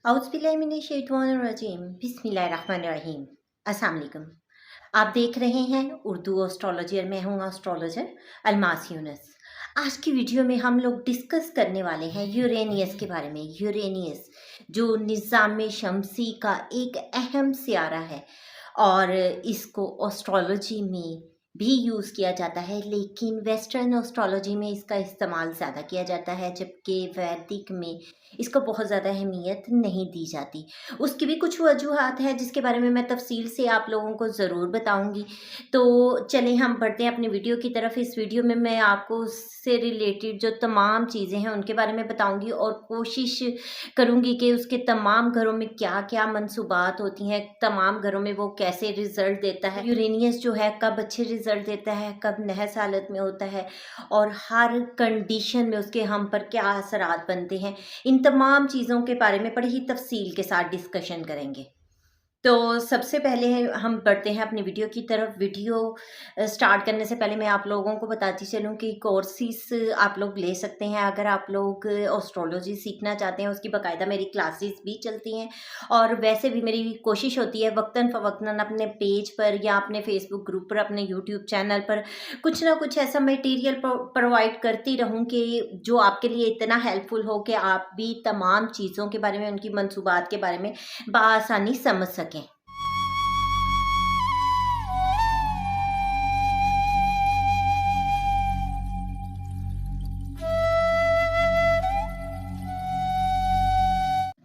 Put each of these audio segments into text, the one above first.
औज़ुबिल्लाहिमिनश्शैतानिर्रजीम बिस्मिल्लाहिर्रहमानिर्रहीम। अस्सलाम वालेकुम। आप देख रहे हैं उर्दू एस्ट्रोलॉजी और मैं हूँ एस्ट्रोलॉजर अलमास यूनुस। आज की वीडियो में हम लोग डिस्कस करने वाले हैं यूरेनियस के बारे में। यूरेनियस जो निज़ाम शमसी का एक अहम सियारा है और इसको एस्ट्रोलॉजी में भी यूज़ किया जाता है, लेकिन वेस्टर्न एस्ट्रोलॉजी में इसका इस्तेमाल ज़्यादा किया जाता है, जबकि वैदिक में इसको बहुत ज़्यादा अहमियत नहीं दी जाती। उसकी भी कुछ वजूहात हैं जिसके बारे में मैं तफ़सील से आप लोगों को ज़रूर बताऊँगी। तो चलें हम बढ़ते हैं अपनी वीडियो की तरफ। इस वीडियो में मैं आपको उससे रिलेटेड जो तमाम चीज़ें हैं उनके बारे में बताऊँगी और कोशिश करूँगी कि उसके तमाम घरों में क्या-क्या मंसूबात होती हैं, तमाम घरों में वो कैसे रिज़ल्ट देता है। यूरेनियस जो है कब अच्छे रिज़ल्ट देता है, कब नहस हालत में होता है और हर कंडीशन में उसके हम पर क्या असरात बनते हैं। इन तमाम चीज़ों के बारे में बड़ी ही तफ़सील के साथ डिस्कशन करेंगे। तो सबसे पहले हम बढ़ते हैं अपनी वीडियो की तरफ। वीडियो स्टार्ट करने से पहले मैं आप लोगों को बताती चलूँ कि कोर्सेज़ आप लोग ले सकते हैं। अगर आप लोग एस्ट्रोलॉजी सीखना चाहते हैं, उसकी बाकायदा मेरी क्लासेस भी चलती हैं और वैसे भी मेरी कोशिश होती है वक्तन फ़वक्तन अपने पेज पर या अपने फेसबुक ग्रुप पर, अपने यूट्यूब चैनल पर कुछ ना कुछ ऐसा मटेरियल प्रोवाइड करती रहूँ कि जो आपके लिए इतना हेल्पफुल हो कि आप भी तमाम चीज़ों के बारे में, उनकी मंसूबात के बारे में बआसानी समझ सकें।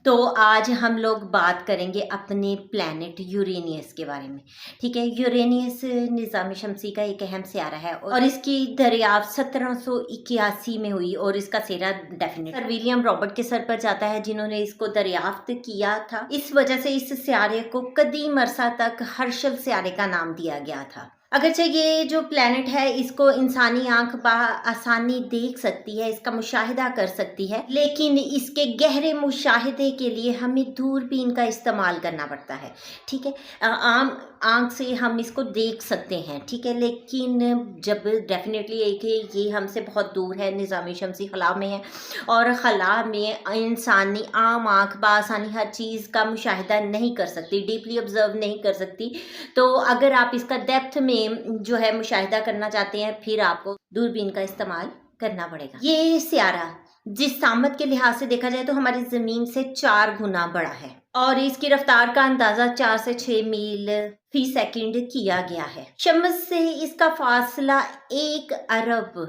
तो आज हम लोग बात करेंगे अपने प्लैनेट यूरेनियस के बारे में। ठीक है, यूरेनियस निज़ाम शमसी का एक अहम सियारा है और इसकी दरियाफ्त 1781 में हुई और इसका सिरा डेफिनेट सर विलियम रॉबर्ट के सर पर जाता है, जिन्होंने इसको दरियाफ्त किया था। इस वजह से इस सियारे को कदीम अरसा तक हर्शल सियारे का नाम दिया गया था। अगरचे ये जो प्लैनेट है इसको इंसानी आंख आसानी देख सकती है, इसका मुशाहिदा कर सकती है, लेकिन इसके गहरे मुशाहिदे के लिए हमें दूरबीन का इस्तेमाल करना पड़ता है। ठीक है, आम आंख से हम इसको देख सकते हैं, ठीक है, लेकिन जब डेफिनेटली एक है ये हमसे बहुत दूर है, निज़ाम शमसी खला में है और खला में इंसानी आम आंख बासानी हर चीज़ का मुशाहिदा नहीं कर सकती, डीपली ऑब्जर्व नहीं कर सकती। तो अगर आप इसका डेप्थ में जो है मुशाहिदा करना चाहते हैं, फिर आपको दूरबीन का इस्तेमाल करना पड़ेगा। ये सियारा जिस सामत के लिहाज से देखा जाए तो हमारी ज़मीन से 4 गुना बड़ा है और इसकी रफ्तार का अंदाज़ा 4 से 6 मील फी सेकंड किया गया है। शम्स से इसका फासला 1 अरब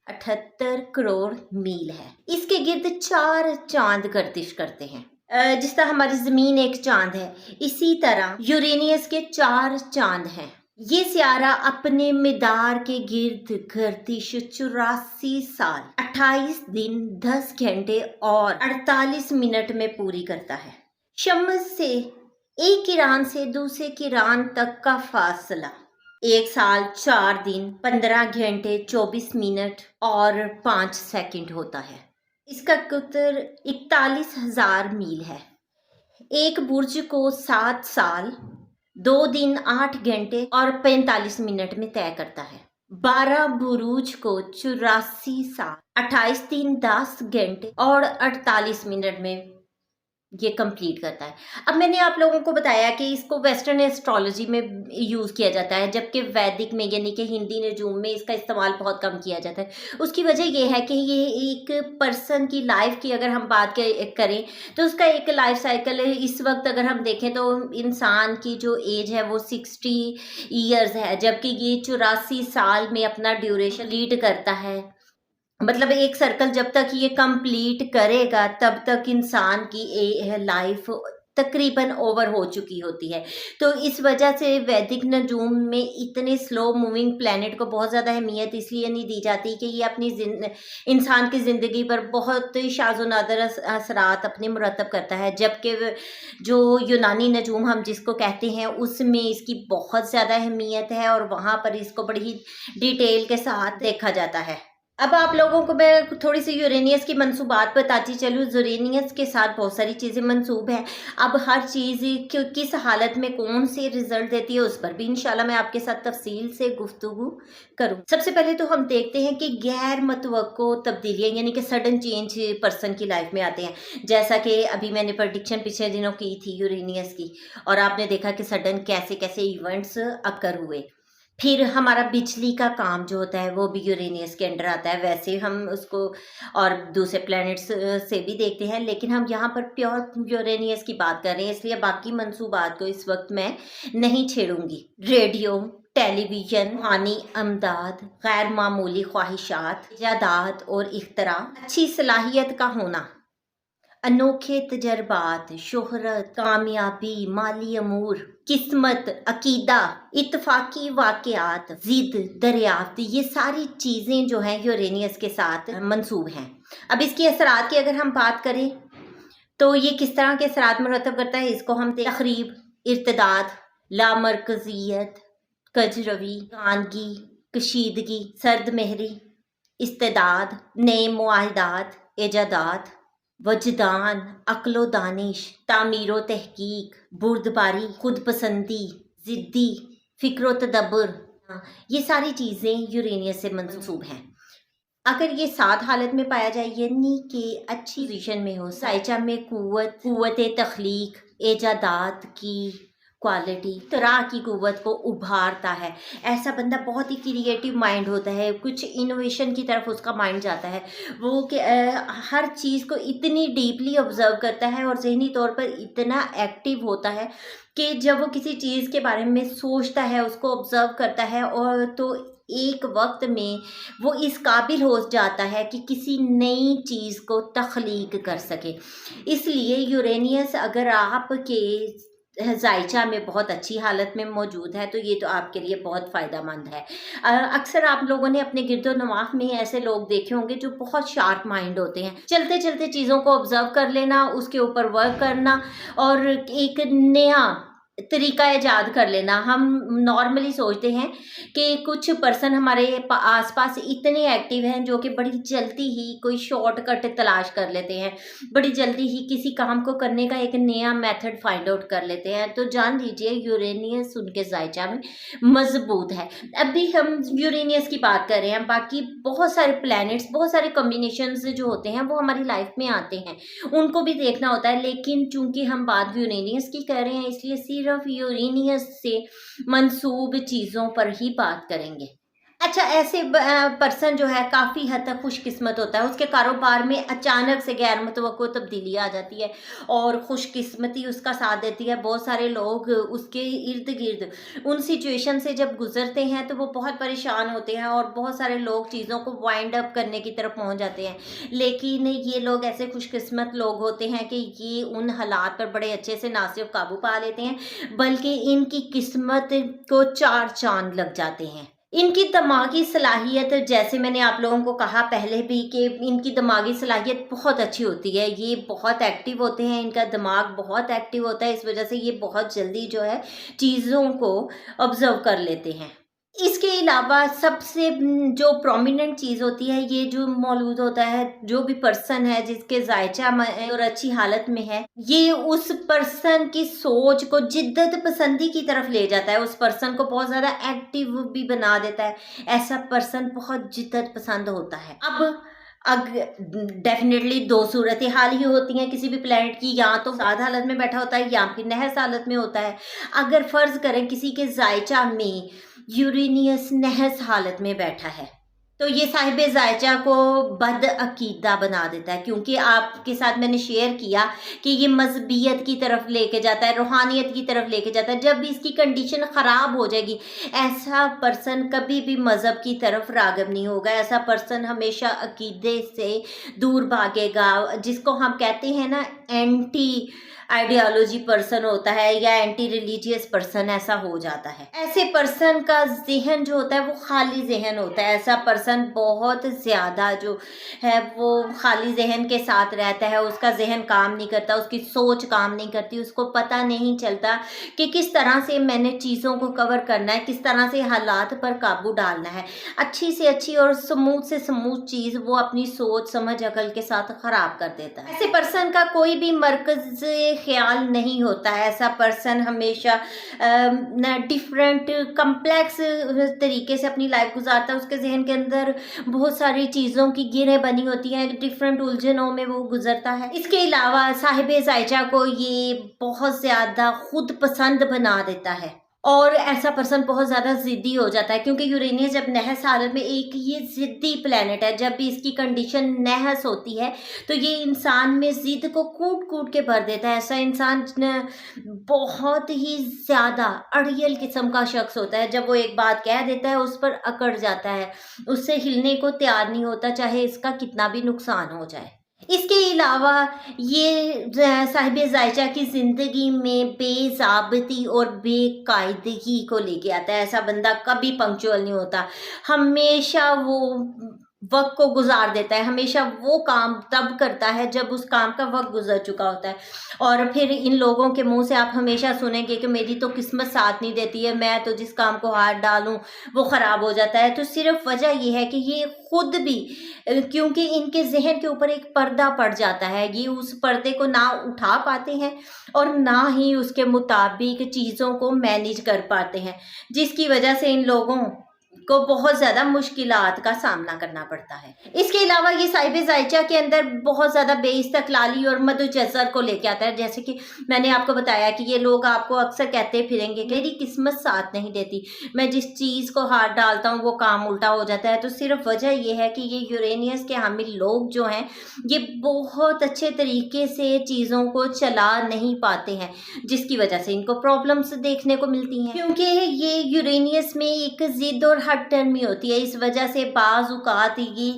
78 करोड़ मील है। इसके गिर्द 4 चांद गर्दिश करते हैं। जिस तरह हमारी ज़मीन एक चांद है, इसी तरह यूरेनियस के 4 चांद हैं। ये सियारा अपने मिदार के गिर्द गर्दिश 84 साल 28 दिन 10 घंटे और 48 मिनट में पूरी करता है। शम्स से एक किरान से दूसरे किरान तक का फासला 1 साल 4 दिन 15 घंटे 24 मिनट और 5 सेकंड होता है। इसका कुतर 41,000 मील है। एक बुर्ज को 7 साल 2 दिन 8 घंटे और 45 मिनट में तय करता है। 12 बुरूज को 84 साल 28 दिन 10 घंटे और 48 मिनट में ये कंप्लीट करता है। अब मैंने आप लोगों को बताया कि इसको वेस्टर्न एस्ट्रोलॉजी में यूज़ किया जाता है, जबकि वैदिक में यानी कि हिंदी नजूम में इसका इस्तेमाल बहुत कम किया जाता है। उसकी वजह ये है कि ये एक पर्सन की लाइफ की अगर हम बात करें तो उसका एक लाइफ साइकिल है। इस वक्त अगर हम देखें तो इंसान की जो एज है वो 60 ईयर्स है, जबकि ये 84 साल में अपना ड्यूरेशन लीड करता है। मतलब एक सर्कल जब तक ये कंप्लीट करेगा तब तक इंसान की लाइफ तकरीबन ओवर हो चुकी होती है। तो इस वजह से वैदिक नजूम में इतने स्लो मूविंग प्लैनेट को बहुत ज़्यादा अहमियत इसलिए नहीं दी जाती कि ये अपनी इंसान की ज़िंदगी पर बहुत शाज़ो नादर असरात अपने मुरतब करता है, जबकि जो यूनानी नजूम हम जिसको कहते हैं उसमें इसकी बहुत ज़्यादा अहमियत है और वहाँ पर इसको बड़ी ही डिटेल के साथ देखा जाता है। अब आप लोगों को मैं थोड़ी सी यूरेनियस की मंसूबात बताती चलूँ। यूरेनियस के साथ बहुत सारी चीज़ें मंसूब हैं। अब हर चीज़ किस हालत में कौन से रिजल्ट देती है, उस पर भी इंशाल्लाह मैं आपके साथ तफसील से गुफ्तगू करूँ। सबसे पहले तो हम देखते हैं कि गैर मतवक्को तब्दीलियाँ, यानी कि सडन चेंज पर्सन की लाइफ में आते हैं। जैसा कि अभी मैंने प्रडिक्शन पिछले दिनों की थी यूरेनियस की, और आपने देखा कि सडन कैसे कैसे इवेंट्स अकर हुए। फिर हमारा बिजली का काम जो होता है वो भी यूरेनियस के अंडर आता है। वैसे हम उसको और दूसरे प्लैनेट्स से भी देखते हैं, लेकिन हम यहाँ पर प्योर यूरेनियस की बात कर रहे हैं, इसलिए बाकी मंसूबात को इस वक्त मैं नहीं छेड़ूंगी। रेडियो, टेलीविज़न, रूहानी अमदाद, गैर मामूली ख्वाहिशात, इजादात और इख्तरा, अच्छी सलाहियत का होना, अनोखे तजर्बात, शोहरत, कामयाबी, माली अमूर, किस्मत, अकीदा, इत्तफाकी वाक़यात, ज़िद, दरियाफ्त, ये सारी चीज़ें जो हैं यूरेनियस के साथ मंसूब हैं। अब इसकी असरात की अगर हम बात करें तो ये किस तरह के असरात मुरतब करता है, इसको हम तखरीब, इर्तदाद, लामरकज़ियत, कजरवी, गानगी, कशीदगी, सर्द महरी, इस्तेदाद, नए मुआहिदात, इजादात, वजदान, अक्लो दानिश, तामीरो तहकीक, बुर्दबारी, खुद पसंदी, ज़िद्दी, फ़िक्र तदब्बर, ये सारी चीज़ें यूरेनियस से मंसूब हैं। अगर ये सात हालत में पाया जाए, यानी कि अच्छी पोजीशन में हो, साइचा में कुव्वत तख्लीक, इजादात की क्वालिटी, तरह की कुव्वत को उभारता है। ऐसा बंदा बहुत ही क्रिएटिव माइंड होता है, कुछ इनोवेशन की तरफ उसका माइंड जाता है। वो कि हर चीज़ को इतनी डीपली ऑब्जर्व करता है और ज़हनी तौर पर इतना एक्टिव होता है कि जब वो किसी चीज़ के बारे में सोचता है, उसको ऑब्जर्व करता है, और तो एक वक्त में वो इस काबिल हो जाता है कि किसी नई चीज़ को तख्लीक कर सके। इसलिए यूरेनियस अगर आपके जायचा में बहुत अच्छी हालत में मौजूद है तो ये तो आपके लिए बहुत फ़ायदेमंद है। अक्सर आप लोगों ने अपने गिरदो नवाह में ऐसे लोग देखे होंगे जो बहुत शार्प माइंड होते हैं। चलते चलते चीज़ों को ऑब्जर्व कर लेना, उसके ऊपर वर्क करना और एक नया तरीका ईजाद कर लेना। हम नॉर्मली सोचते हैं कि कुछ पर्सन हमारे आसपास इतने एक्टिव हैं जो कि बड़ी जल्दी ही कोई शॉर्टकट तलाश कर लेते हैं, बड़ी जल्दी ही किसी काम को करने का एक नया मेथड फाइंड आउट कर लेते हैं। तो जान लीजिए यूरेनियस उनके जायचा में मजबूत है। अभी हम यूरेनियस की बात कर रहे हैं, बाकी बहुत सारे प्लैनेट्स, बहुत सारे कॉम्बिनेशंस जो होते हैं वो हमारी लाइफ में आते हैं, उनको भी देखना होता है। लेकिन चूंकि हम बात यूरेनियस की कर रहे हैं, इसलिए सिर्फ यूरेनियस से मंसूब चीज़ों पर ही बात करेंगे। अच्छा, ऐसे पर्सन जो है काफ़ी हद तक खुशकिस्मत होता है, उसके कारोबार में अचानक से गैर मुतवक्को तब्दीली आ जाती है और खुशकिस्मती उसका साथ देती है। बहुत सारे लोग उसके इर्द गिर्द उन सिचुएशन से जब गुजरते हैं तो वो बहुत परेशान होते हैं और बहुत सारे लोग चीज़ों को वाइंड अप करने की तरफ पहुंच जाते हैं। लेकिन ये लोग ऐसे खुशकिस्मत लोग होते हैं कि ये उन हालात पर बड़े अच्छे से ना सिर्फ काबू पा लेते हैं बल्कि इनकी किस्मत को चार चांद लग जाते हैं। इनकी दिमागी सलाहियत, जैसे मैंने आप लोगों को कहा पहले भी कि इनकी दिमागी सलाहियत बहुत अच्छी होती है, ये बहुत एक्टिव होते हैं, इनका दिमाग बहुत एक्टिव होता है, इस वजह से ये बहुत जल्दी जो है चीज़ों को ऑब्जर्व कर लेते हैं। इसके अलावा सबसे जो प्रोमिनेंट चीज़ होती है, ये जो मौजूद होता है, जो भी पर्सन है जिसके जायचा में और अच्छी हालत में है, ये उस पर्सन की सोच को जिद्दत पसंदी की तरफ ले जाता है, उस पर्सन को बहुत ज़्यादा एक्टिव भी बना देता है। ऐसा पर्सन बहुत जिद्दत पसंद होता है। अब डेफिनेटली दो सूरत हाल ही होती हैं किसी भी प्लेनेट की, या तो साद हालत में बैठा होता है या फिर नहस हालत में होता है। अगर फ़र्ज़ करें किसी के जायचा में यूरेनियस नहस हालत में बैठा है तो ये साहिब जायचा को बद अकीदा बना देता है, क्योंकि आपके साथ मैंने शेयर किया कि ये मजहबियत की तरफ लेके जाता है, रूहानियत की तरफ लेके जाता है। जब भी इसकी कंडीशन ख़राब हो जाएगी, ऐसा पर्सन कभी भी मज़हब की तरफ राग़िब नहीं होगा। ऐसा पर्सन हमेशा अकीदे से दूर भागेगा, जिसको हम कहते हैं ना एंटी आइडियोलॉजी पर्सन होता है या एंटी रिलीजियस पर्सन, ऐसा हो जाता है। ऐसे पर्सन का जहन जो होता है वो खाली जहन होता है। ऐसा पर्सन बहुत ज़्यादा जो है वो खाली जहन के साथ रहता है, उसका जहन काम नहीं करता, उसकी सोच काम नहीं करती, उसको पता नहीं चलता कि किस तरह से मैंने चीज़ों को कवर करना है, किस तरह से हालात पर काबू डालना है। अच्छी से अच्छी और स्मूथ से स्मूथ चीज़ वो अपनी सोच समझ अकल के साथ ख़राब कर देता है। ऐसे पर्सन का कोई भी मरकज़ ख्याल नहीं होता है। ऐसा पर्सन हमेशा डिफरेंट कम्प्लेक्स तरीके से अपनी लाइफ गुजारता है। उसके जहन के अंदर बहुत सारी चीज़ों की गिरें बनी होती हैं, डिफरेंट उलझनों में वो गुजरता है। इसके अलावा साहिब जायजा को ये बहुत ज़्यादा खुद पसंद बना देता है और ऐसा पर्सन बहुत ज़्यादा ज़िद्दी हो जाता है, क्योंकि यूरेनियस जब नहस हालत में, एक ये ज़िद्दी प्लेनेट है, जब भी इसकी कंडीशन नहस होती है तो ये इंसान में ज़िद को कूट कूट के भर देता है। ऐसा इंसान बहुत ही ज़्यादा अड़ियल किस्म का शख्स होता है। जब वो एक बात कह देता है उस पर अकड़ जाता है, उससे हिलने को तैयार नहीं होता, चाहे इसका कितना भी नुकसान हो जाए। इसके अलावा ये साहिब जायजा की ज़िंदगी में बेज़ाब्ती और बेकायदगी को लेके आता है। ऐसा बंदा कभी पंक्चुअल नहीं होता, हमेशा वो वक्त को गुजार देता है, हमेशा वो काम तब करता है जब उस काम का वक्त गुजर चुका होता है। और फिर इन लोगों के मुंह से आप हमेशा सुनेंगे कि मेरी तो किस्मत साथ नहीं देती है, मैं तो जिस काम को हाथ डालूं वो ख़राब हो जाता है। तो सिर्फ वजह ये है कि ये खुद भी, क्योंकि इनके जहन के ऊपर एक पर्दा पड़ जाता है, ये उस पर्दे को ना उठा पाते हैं और ना ही उसके मुताबिक चीज़ों को मैनेज कर पाते हैं, जिसकी वजह से इन लोगों को बहुत ज़्यादा मुश्किलात का सामना करना पड़ता है। इसके अलावा ये साहिब जायजा के अंदर बहुत ज़्यादा बेइस्तकलाली और मदोजज़र को लेके आता है। जैसे कि मैंने आपको बताया कि ये लोग आपको अक्सर कहते फिरेंगे कि मेरी किस्मत साथ नहीं देती, मैं जिस चीज़ को हाथ डालता हूँ वो काम उल्टा हो जाता है। तो सिर्फ वजह ये है कि ये यूरेनियस के हामिल लोग जो हैं ये बहुत अच्छे तरीके से चीज़ों को चला नहीं पाते हैं, जिसकी वजह से इनको प्रॉब्लम्स देखने को मिलती हैं, क्योंकि ये यूरेनियस में एक ज़िद और टर्मी होती है। इस वजह से बाज़ औक़ात ये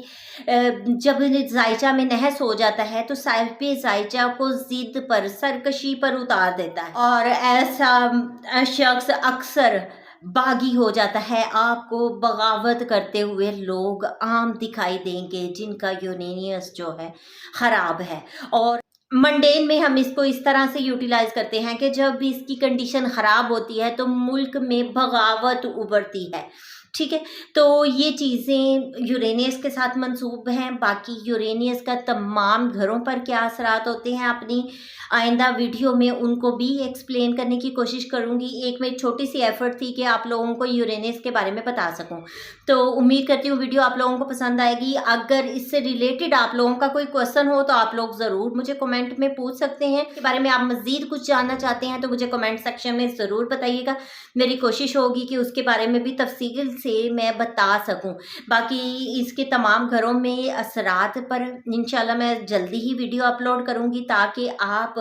जब जायजा में नहस हो जाता है तो साहिब जायजा को ज़िद पर, सरकशी पर उतार देता है और ऐसा शख्स अक्सर बागी हो जाता है। आपको बगावत करते हुए लोग आम दिखाई देंगे जिनका यूरेनियस जो है ख़राब है। और मंडेन में हम इसको इस तरह से यूटिलाइज़ करते हैं कि जब भी इसकी कंडीशन ख़राब होती है तो मुल्क में बगावत उभरती है। ठीक है, तो ये चीज़ें यूरेनियस के साथ मंसूब हैं। बाकी यूरेनियस का तमाम घरों पर क्या असरात होते हैं, अपनी आइंदा वीडियो में उनको भी एक्सप्लेन करने की कोशिश करूँगी। एक मेरी छोटी सी एफ़र्ट थी कि आप लोगों को यूरेनियस के बारे में बता सकूँ, तो उम्मीद करती हूँ वीडियो आप लोगों को पसंद आएगी। अगर इससे रिलेटेड आप लोगों का कोई क्वेश्चन हो तो आप लोग ज़रूर मुझे कमेंट में पूछ सकते हैं। इसके बारे में आप मज़ीद कुछ जानना चाहते हैं तो मुझे कमेंट सेक्शन में ज़रूर बताइएगा। मेरी कोशिश होगी कि उसके बारे में भी तफसील से मैं बता सकूं। बाकी इसके तमाम घरों में असरात पर इंशाल्लाह मैं जल्दी ही वीडियो अपलोड करूंगी, ताकि आप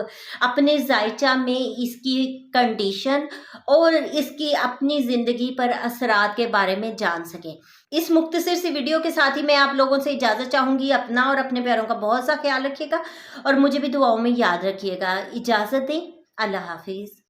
अपने जायचा में इसकी कंडीशन और इसकी अपनी ज़िंदगी पर असरात के बारे में जान सकें। इस मुख्तसर सी वीडियो के साथ ही मैं आप लोगों से इजाज़त चाहूँगी। अपना और अपने प्यारों का बहुत सा ख्याल रखिएगा और मुझे भी दुआओं में याद रखिएगा। इजाज़त दें, अल्लाह हाफिज़।